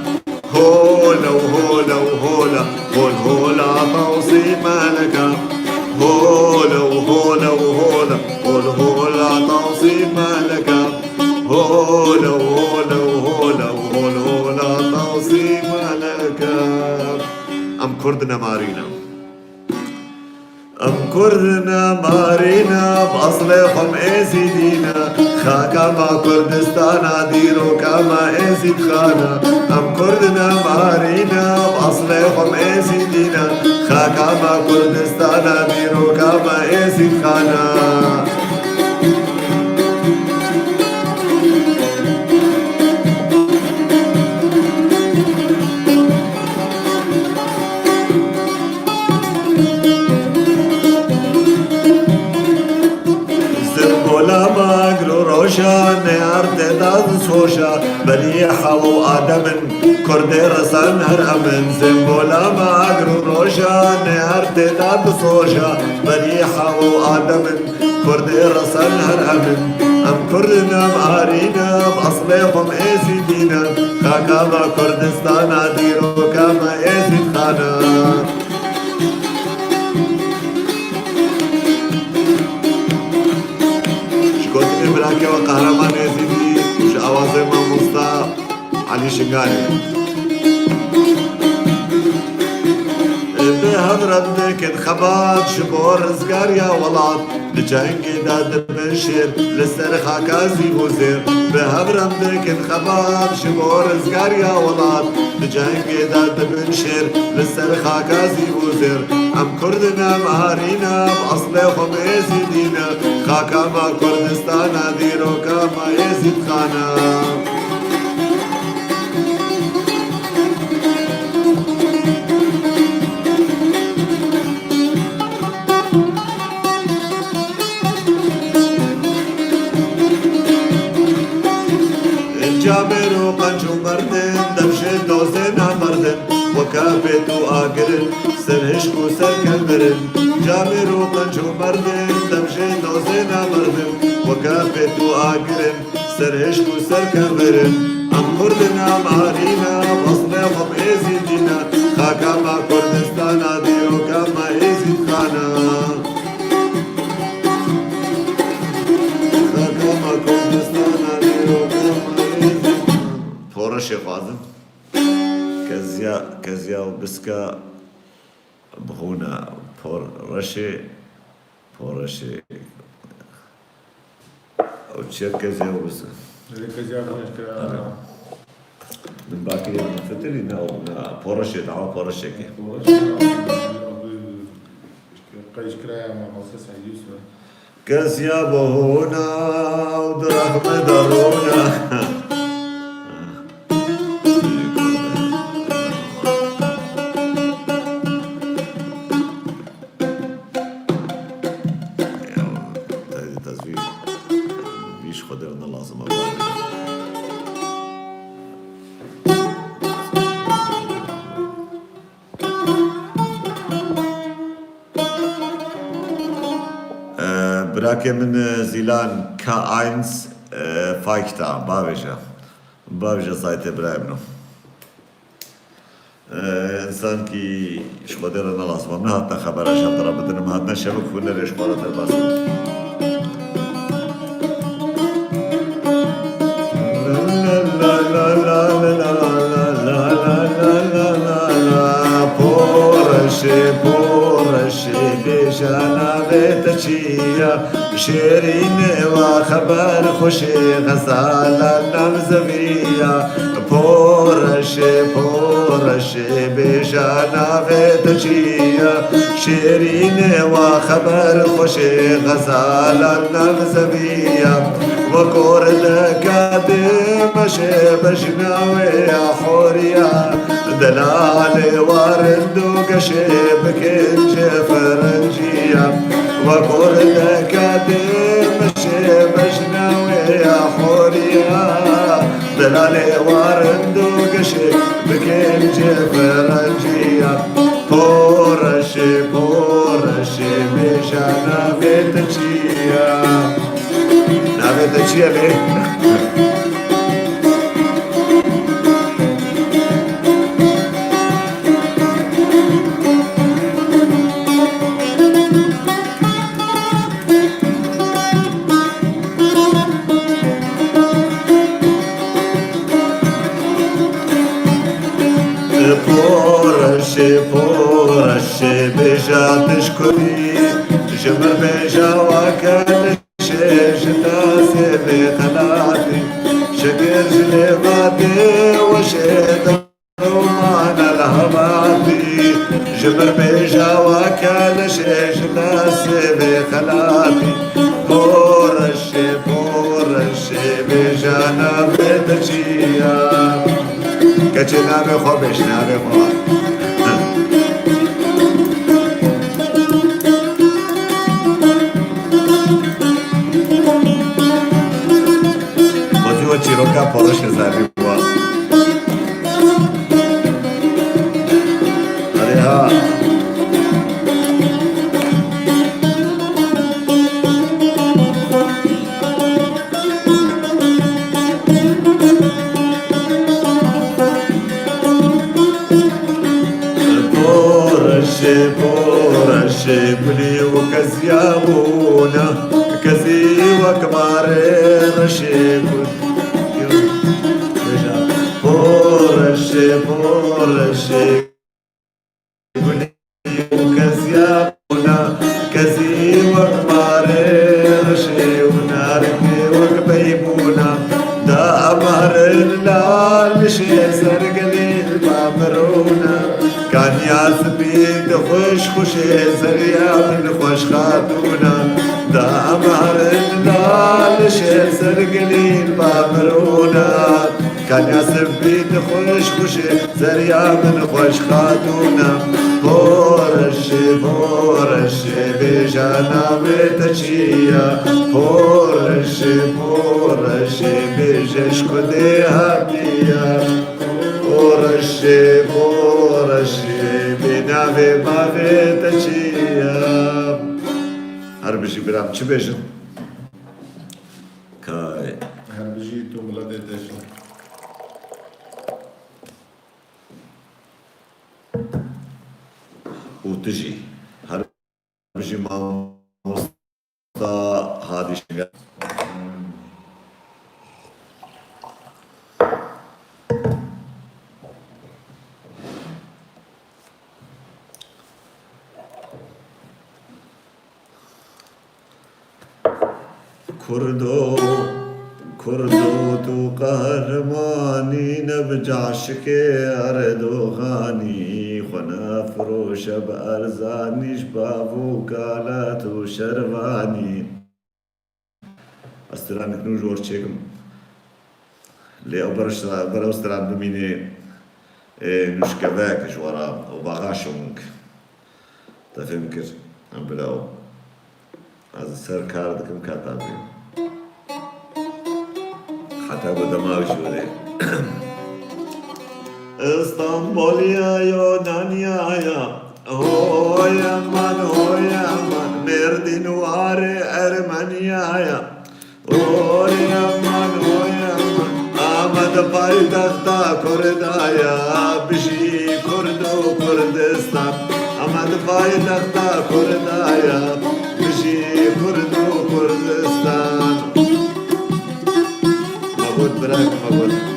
هولا وهولا وهولا هول هولا توصي مالكا هولا وهولا وهولا هول هولا توصي مالكا هولا وهولا وهولا وهول هولا توصي مالكا أم كردنا مارينا أم كردنا مارينا بأصلهم إزيدينا خاكا ما كردستانا ديرو كما إزيد خانا أم كردنا مارينا بأصلهم إزيدينا خاكا ما كردستانا ديرو كما إزيد خانا روشا نهار تداد سوشا بريحة وآدم كردي رسان هر أمن زنبولا ما أقرو روشا نهار تداد سوشا بريحة وآدم كردي رسان هر أمن أم كردنا مارينا بأصلهم إيزيدينا خاكا ما كردستانا ديرو كما إيزيد خانا إبراكي وقهرمان يزيدي وش أوازي مصطفى علي شنقاري بهضرة ديك خبات شبور رزقار يا ولاد لجنگي داد بنشير لسرخا كازي وزير بهضرة ديك خبات شبور رزقار يا ولاد لجنگي داد بنشير لسرخا كازي وزير أم كردنا مهارينا بأصلهم يزيدينا خاكا ما كردستانا ديرو كما يزيد خانا تو آگرن سرهشک و سرکمبرن جامی رو قنج و مردن دمشه نوزه نامردن وکافه تو آگرن سرهشک و سرکمبرن ام کردنا مارینا وصله خب ایزی دینا خاکا ما کردستانا دیو کاما ایزی خانا خاکا ما کردستانا دیو کاما ایزی پورشی خوازم كزيا وبسكا بخونا بورشي او تشير كزيا وبسكا اللي كجاب مشكلة من باقي فتري ناو بورشي دعوة بورشي كي قيش كرايا مع مؤسسة يوسف كزيا بهونا ودرهم درونا خدرنا لازم براكي من زيلان K1 فايكتا بابجا سايت ابراهيمنو انسان كي خدرنا لازم ما هاتنا خبر عشان ترى بدنا ما هاتنا شبك ولا ليش قرات الباس پورشی بیشانا بیتچیا شیرین و خبر خوشی غزالا نمزویا پورشی بیشانا بیتچیا شیرین و خبر خوشی غزالا نمزویا وكور لقادم بجناوي يا حوريا دلالي وارد وقشيب كنج فرنجيا وكور لقادم بجناوي يا حوريا دلالي وارد وقشيب كنج فرنجيا بورشي بيشانا بيتجيا نابێتە چییە لێ؟ پۆڕەشێ بێژا تشکوی ژمر بێژا واکەن شتاسي بخلاتي شكر جلباتي وشيد ومانا الهباتي جبر بيجا وكال شتاسي بخلاتي بورشي بيجانا بيتشيا كتنا بخوبشنا بخوب Ciroca poroșe zariwa. Areha. Poroșe bliu kaziabuna kazi wakmare rashekut Porășe, Caziabuna, Caziua mare, Rășe, una arme, Orbeibuna, da amare la Lișe, Zărgălil, Mameruna, Can iasbid, Xoș-Xoșe, Zăriabin, Xoș-Xatuna, da amare la Lișe, Zărgălil, Mameruna, كان ياسف بيت خوش خوشي زريا من خوش خاتونا بورشي بيجانا بيتشيا بورشي بيجش كدي هاتيا بورشي باغێتە چیە هەر بژی برام چ بێژم کای هەر بژی تۆ وڵاتێ دەژی و تژی هەر بژی مامۆستا هادی شنگە کردو تو قهرمانی نبجاشک اردوغانی خنا فروش بارزانیش بابو کالات و شروانی استران کنو جور چکم لی او برا استران بمینه نشکوک جورا و باغاشونک تفهم کر ام بلاو از سر کار دکم کاتابیم حتی با دماغ شده استانبولیا یونانیا هویا من مردینوار ارمنیا هویا من آمد پایتخت کردایا بشی کرد و کردستان آمد پایتخت کردایا بشی کرد و کردستان مگود برک مگود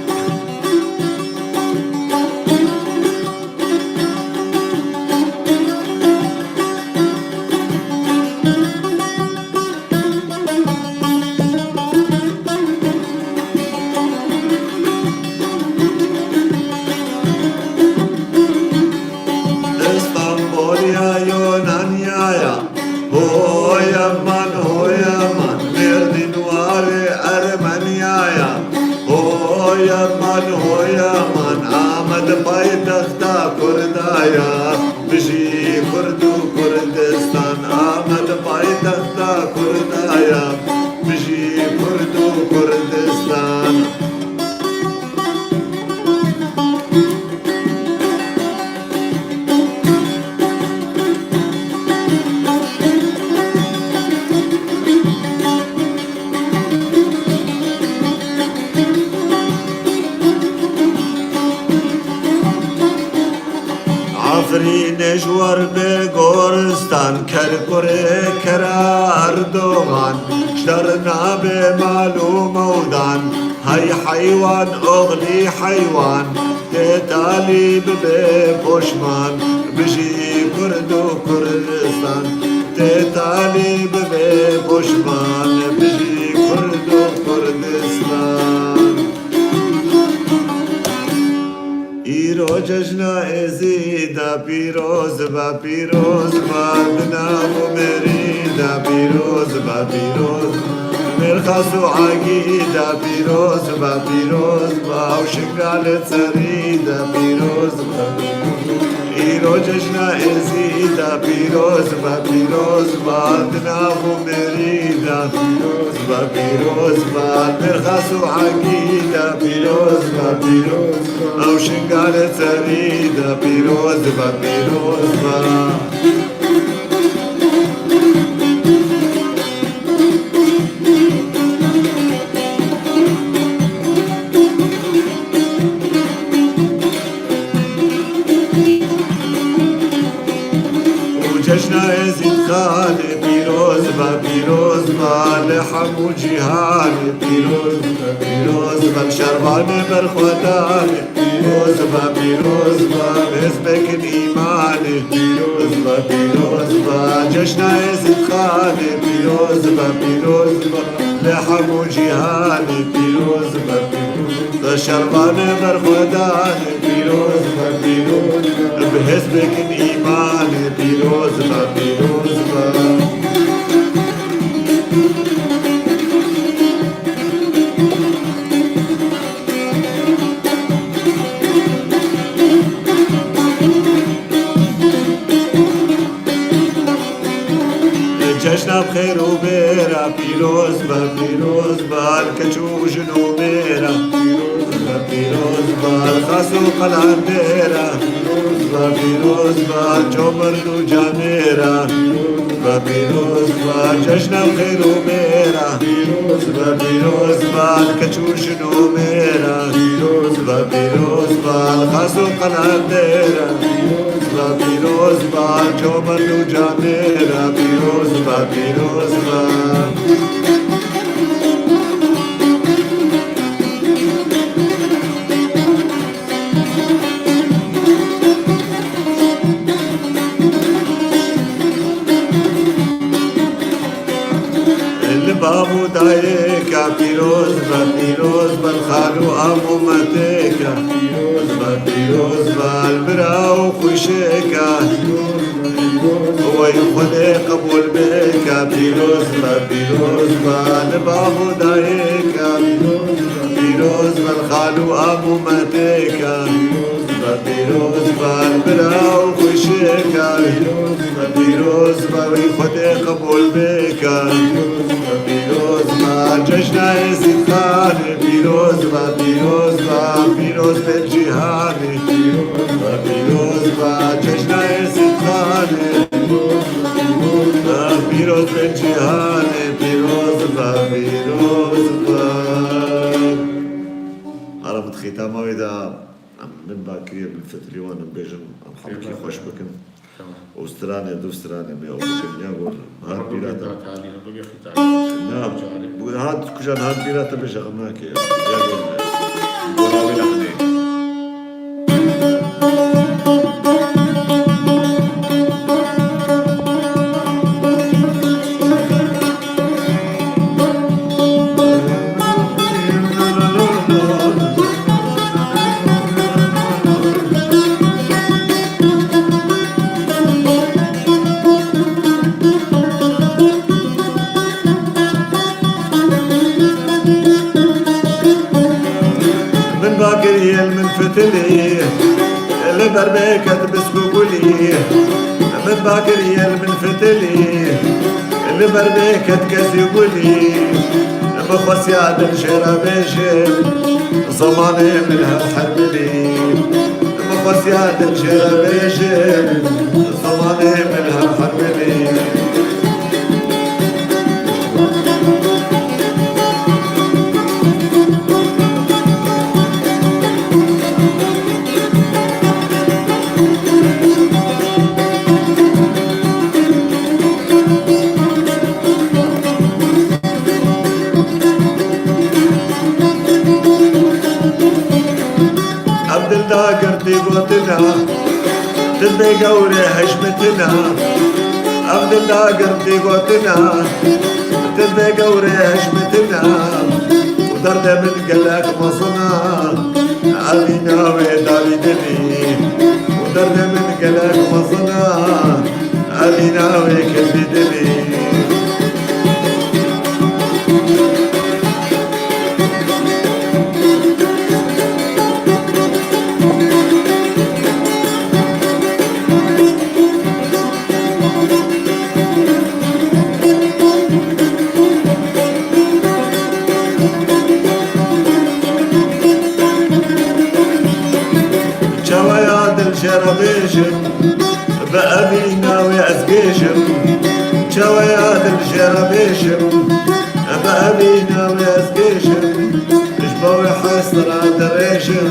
نجور به گورستان کرکره کرا اردوغان شرنا به معلوم ودان های حیوان اغلی حیوان تالیب به پشمان بجی کرد و کردستان تالیب به پشمان بجی کرد و کردستان ایرو جشنا ازیدا پیروز با بنابو مریدا پیروز مرخص و عقیدا پیروز با و شکال تریدا پیروز ایرو جشنا ازیدا پیروز با بنابو مریدا پیروز با مرخص و عقیدا پیروز او شنگال تریدا پیروز جشنا ازید خال پیروز با لحم و جهان پیروز با شربان برخوادان پیروز با حزبک ایمان پیروز با جشنا ازید خال پیروز با لحم و جهان پیروز با شربان برخوادان پیروز به حزبک ایمان پیروز با جشن بخیر و بیرا پیروز با کچو جنو بیرا بفيروز بالخسوق العنديرة بفيروز بالجمر دو جاميرة بفيروز بالجشنة وخير وميرة بفيروز بالكتشوش نوميرة بفيروز بالخسوق العنديرة بفيروز بالجمر دو جاميرة بفيروز بابو دايكا بفيروز بالخالو أمومتيكا بفيروز بالبرا وخشيكا هو يخلي قبول بيكا بفيروز بالبابو دايكا بفيروز بالخالو أمومتيكا بفيروز بالبرا وخشيكا بفيروز بالخلي قبول بيكا بفيروز ما جشنا يزيد خاني بفيروز بالجهاني بفيروز ما جشنا يزيد خاني بفيروز بالجهاني بفيروز عرفت ختامه إذا من باكرية بالفتري وانا بيجن عم حكي خوش بكم وستراني دو ستراني ما يوقفني اقول هاد بيراتا نعم هاد كجان هاد بيراتا بشغلناك يا قول لحني باكر من فتلي اللي بربيكت بسكوكولي من باكر من فتلي اللي بربيكت كسيكولي بخوص ياد الشرابيشي صماني من هالحربلي بخوص ياد الشرابيشي صماني من هالحربلي قرتي قوتنا تبي قوري حشمتنا عبد الله قرتي قوتنا تبي قوري حشمتنا ودرد من قلك مصنع علينا ويداري دلي ودرد من قلك مصنع علينا ويكلي دلي شربيشم بأبينا ويأسقيشم شويات الشربيشم بأبينا ويأسقيشم شبوي حسرة دريشم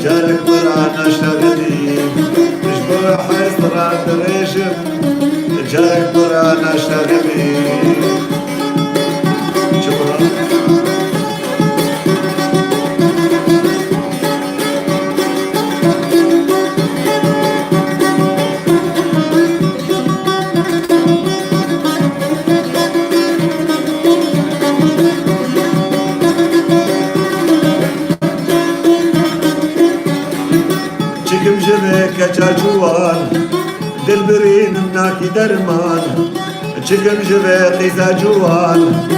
جارك برانا اشتغلي شبوي حسرة دريشم جارك برانا اشتغلي كجاجوان دلبرين مناكي درمان شكم جبيقي زاجوان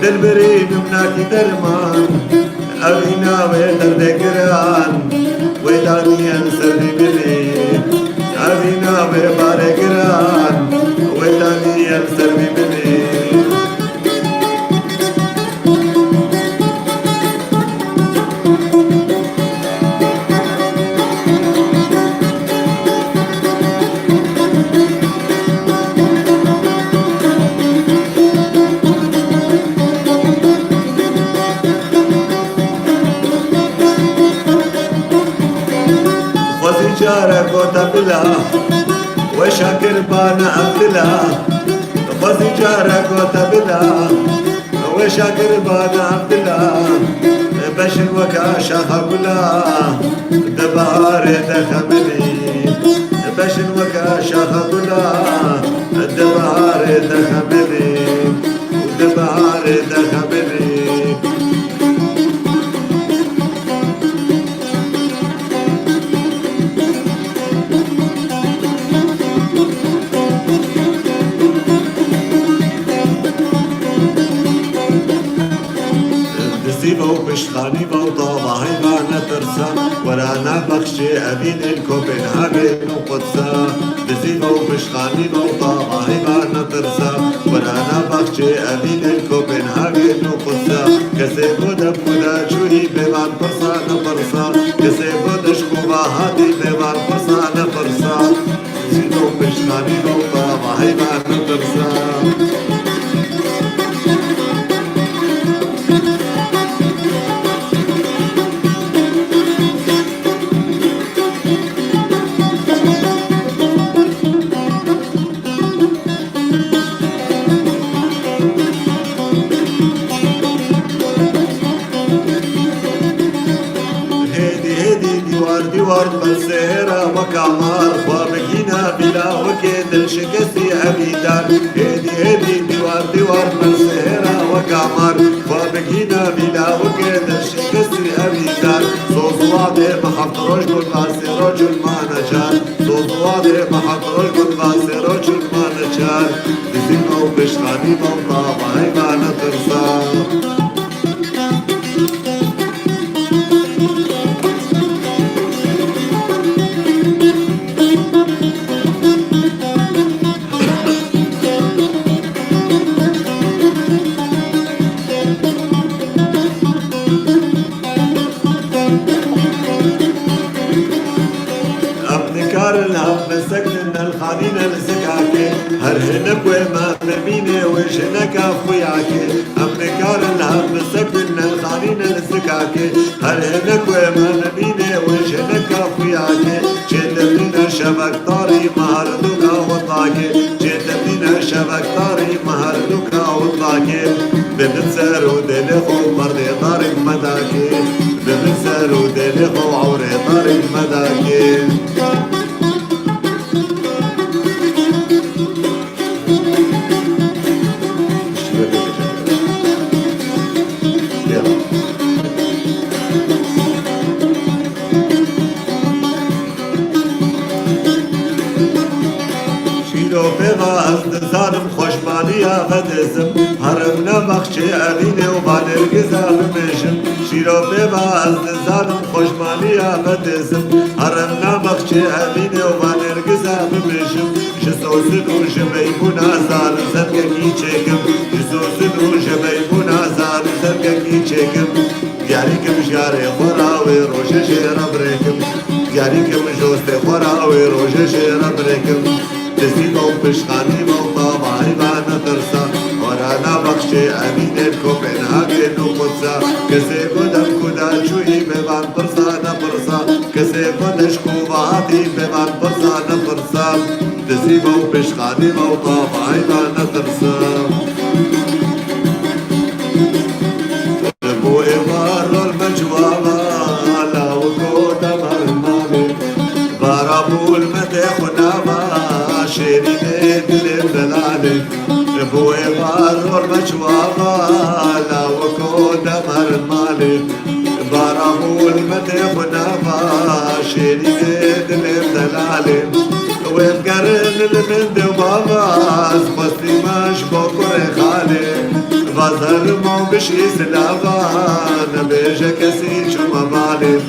دلبرين مناكي درمان أبينا ويدر دقران ويداني أنسر بملي أبينا ويبار قران ويداني أنسر بملي قوتا بلا وشاكر بانا عبدلا خوزي جارة قوتا بلا وشاكر بانا عبدلا بشر وكا شاخا قلا دبار دخمني بشر وكا شاخا قلا دبار دخمني دبار دخمني دسيبه وبشخاني وطابة هيبانا ترسا ورانا بخشي أبين الكوبنهاجن وقدسا دسيبه وبشخاني وطابة هيبانا ترسا ورانا بخشي أبين الكوبنهاجن وقدسا كسيبو دبودا شوي بيبان برسا نبرسا كسيبو دشكوبا هادي بيبان برسا نبرسا دسيبه وبشخاني وطابة هيبانا ترسا ديوار بالسهرة وكعمار وبقينا بلا وكيد الشكسي أبيدار هدي ديوار بالسهرة وكعمار وبقينا بلا وكيد الشكسي أبيدار صوصواتي محط رجل باسي رجل ما نجار صوصواتي محط رجل باسي رجل ما نجار دزينا وبشغاني بوطابة هيما نترسا مسكن الخانين الزكاكي هرهنك وما مبيني وجهنك اخوياكي ابنكار الهم مسكن الخانين الزكاكي هرهنك وما مبيني وجهنك اخوياكي جيت بينا شبك طاري مهردوكا وطاكي جيت بينا شبك طاري مهردوكا وطاكي بمنسر ودلخو مرضي طاري مداكي بمنسر ودلخو عوري طاري مداكي ظالم خوشمانيا بدزم هرمنا بخشي أبيني وبانرقزا بمشم شيرو بيبا ظالم خوشمانيا بدزم هرمنا بخشي أبيني وبانرقزا بمشم جسوسن وجبيبونا زال زرقكي چيكم جسوسن وجبيبونا زال زرقكي چيكم ياريكم جاري خوراوي روشة شيرا بريكم ياريكم جوستي خوراوي روشة شيرا بريكم دزيبه وبشخاني وطابة هيبانا ترسا ورانا بخشي أمين الكوبنهاجن وقدسا كسيبو دم كدا شوي بيبان برسا نبرسا كسيبو دشكو بهاتي بيبان برسا نبرسا دزيبه وبشخاني وطابة هيبانا ترسا بو إبارو المجوابة لا وقود مرمامي بارابو المدح ونابا شيرين دلم دلالي بو إبارو المجوابة لا وقود مرمامي بارابو المدح ونابا شيرين دلم دلالي ويفقرن المند وبابا سبستي ماش بوكر خالي غزر مو بشي سلابا نبيجا كسي شو مبالي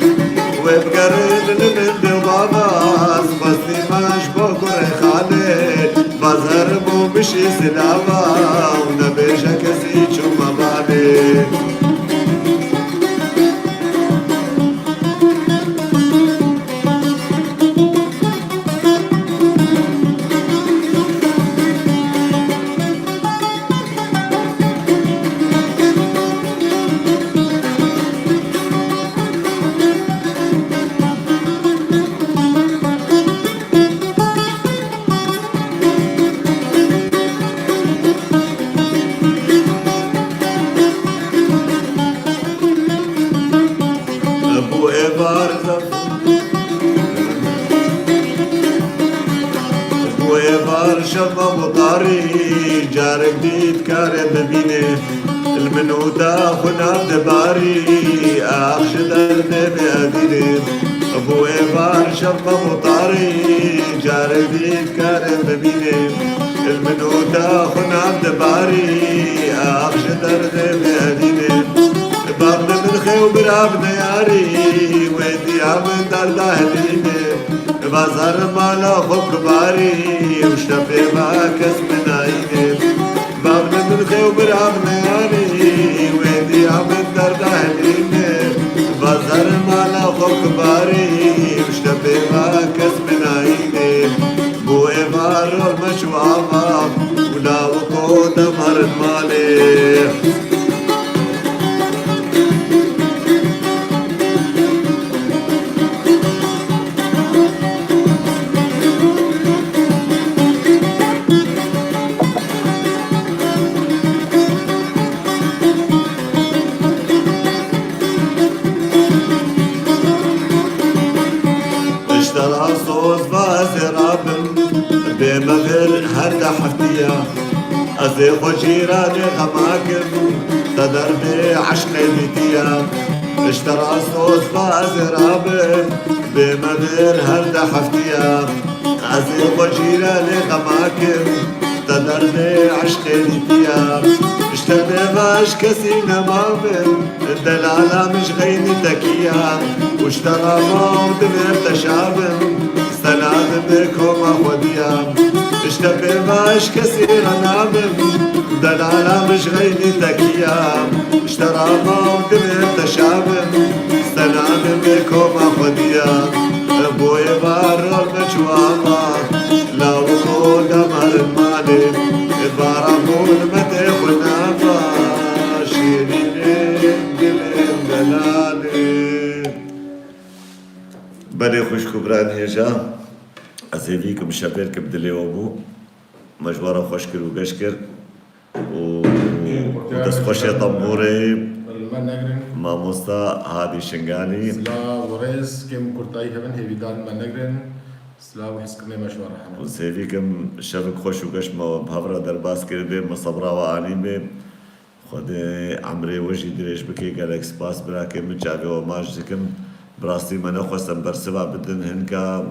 ويفقرن المند وبابا سبستي ماش بوكر خالي غزر مو بشي سلابا ونبيجا كسي شو مبالي شفا مطاري جارك ديت كارم ببينه المنوتا خنا دباري أخش درد بأدينه أبو إيفار شفا مطاري جارك ديت كارم ببينه المنوتا خنا دباري أخش درد بأدينه بابنا من خيو برابنا ياري ويدي عمن درد أهلينه بازار مالا خوب باری وشتفی ما کس مناییم بابن من خیو برام نیاری ویدی عمد در دهلینه بازار مالا خوب باری وشتفی ما کس مناییم بو ایوار المشوابا ولا وقود مر المالی بمغر هر حفتية أزي خجيراني غماكم تدر بعشق بيتيا اشترى صوص بازراب بمغر هر حفتية أزي خجيراني غماكم تدر بعشق بيتيا اشتبه باش كسي نمامن الدلالة مش غيني تكيا واشترى موت بارتشابن سلام بكم أخوذيا اشتبه باش كثير نامم دلالة مش غيني تكيا اشترى موت بارتشابن سلام بكم أخوذيا ابوي بار المجوامة لا وقود مر المالي بارمون مدخ ونافا شيرين دلين دلالي بلي خوش كبران هيجا أزيفيكم شابيركم دلي وابو مجوارا خوش كر وقش كر ودس خوشي طموري ما مستا هادي شنغاني سلا وريز كم كرتاي هبن هيفيدان منغرن سلا وحسكم مشوار حنا وزيفيكم شابك خوش وقش ما بهفرا درباس كر بي مصبرا وآني بي خود عمري وجي دريش بكي جالكس باس براكي من جابي وماج زكم براستی من خواستم برسوا بدن هنگا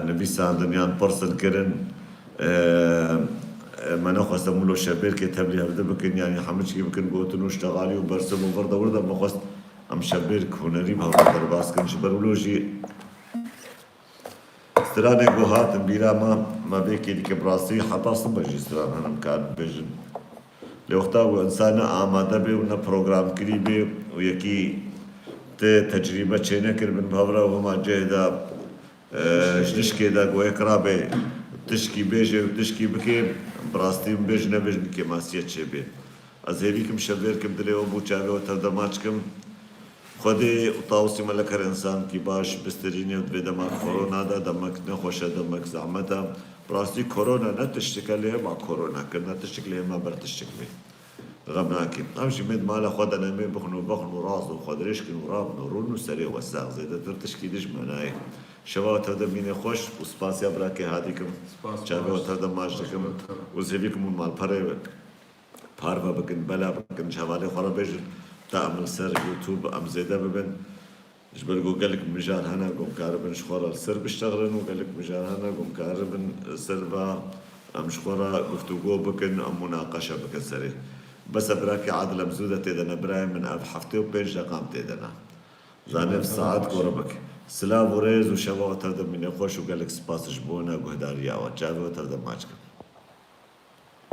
نویسان دنیان پرسن کردن من خواستم مولو شبیر که تبلیغ هفته بکن یعنی همه چی بکن گوتن و اشتغالی و برسم و ورده ورده ما خواست ام شبیر هنری به در باز کن شبرولوژی استرانه گوهات بیرا ما بیکی دیگه براستی حتاستم بجی استران هنم کار بجن لوقتا و انسان آماده بی و نه پروگرام کری بی و یکی تجربة چينه كر من بهورا وما جهدا جنشكي دا قوي كرابي تشكي بيجي وتشكي بكي براستيم بيج نبيج نكي ماسيت شبي از هيفيكم شبيركم دلي وبو چاوي وتردماچكم خودي وطاوسي ملكر انسان كي باش بستريني ودبي دمك كورونا دا دمك نخوشه دمك زعمتا براستي كورونا نتشتكى ليه مع كورونا كنا تشتكى ليه ما برتشتكى ليه غمناكي امشي مد مالا خدا نمي بخنو راس وخد ريشكن وراب نورون وسري وساق زيد ترتشكي دش مناي شباب هذا مين خوش وسباسيا براكي هاديكم شباب هذا ماجدكم وزيفيكم مال باري بارفا بكن بلا بكن شوالي خرا بيج تعمل سر يوتيوب ام زيدا ببن جبل قال لك مجال هنا قوم كاربن شخورا السر بيشتغلن وقال لك مجال هنا قوم كاربن سربا ام شخورا گفتگو بكن ام مناقشه بكن سري بس براكي عادل مزودة تيدنا براي من أب حفتي وبيج رقم تيدنا زانب ساعات كوربك سلام وريز وشباب تردم من يخوش وقال لك سباس جبونا وهداريا وجابي وتردم ماجكم